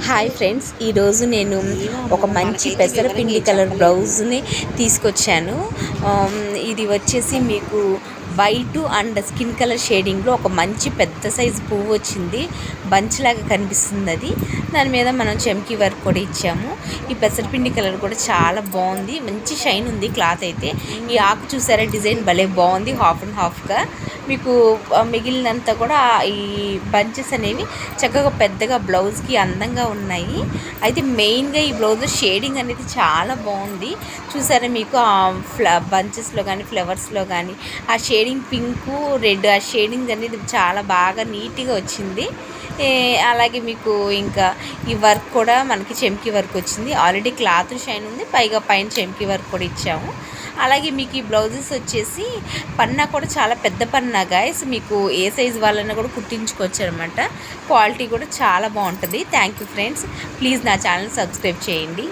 Hi friends, ఈరోజు నేను ఒక మంచి పెసరపిండి కలర్ బ్లౌజ్ని తీసుకొచ్చాను. ఇది వచ్చేసి మీకు వైట్ అండ్ స్కిన్ కలర్ షేడింగ్లో ఒక మంచి పెద్ద సైజు పువ్వు వచ్చింది. బంచ్ లాగా కనిపిస్తుంది. అది దాని మీద మనం చెమ్కీ వర్క్ కూడా ఇచ్చాము. ఈ పెసరపిండి కలర్ కూడా చాలా బాగుంది. మంచి షైన్ ఉంది క్లాత్ అయితే. ఈ ఆకు చూసారా, డిజైన్ భలే బాగుంది. హాఫ్ అండ్ హాఫ్గా మీకు మిగిలినంతా కూడా ఈ బంచెస్ అనేవి చక్కగా పెద్దగా బ్లౌజ్కి అందంగా ఉన్నాయి. అయితే మెయిన్గా ఈ బ్లౌజ్ షేడింగ్ అనేది చాలా బాగుంది. చూసారా, మీకు ఆ బంచెస్లో కానీ ఫ్లవర్స్లో కానీ ఆ షేడింగ్ పింకు రెడ్ ఆ షేడింగ్ అనేది చాలా బాగా నీట్గా వచ్చింది. అలాగే మీకు ఇంకా ఈ వర్క్ కూడా మనకి చెమ్కీ వర్క్ వచ్చింది. ఆల్రెడీ క్లాత్ షైన్ ఉంది, పైగా పైన చెమ్కీ వర్క్ కూడా ఇచ్చాము. అలాగే మీకు ఈ బ్లౌజెస్ వచ్చేసి పన్నా కూడా చాలా పెద్ద పన్నా గాయస్. మీకు ఏ సైజు వాళ్ళైనా కూడా కుట్టించుకోవచ్చు అనమాట. క్వాలిటీ కూడా చాలా బాగుంటుంది. Thank you friends. ప్లీజ్ నా ఛానల్ సబ్స్క్రైబ్ చేయండి.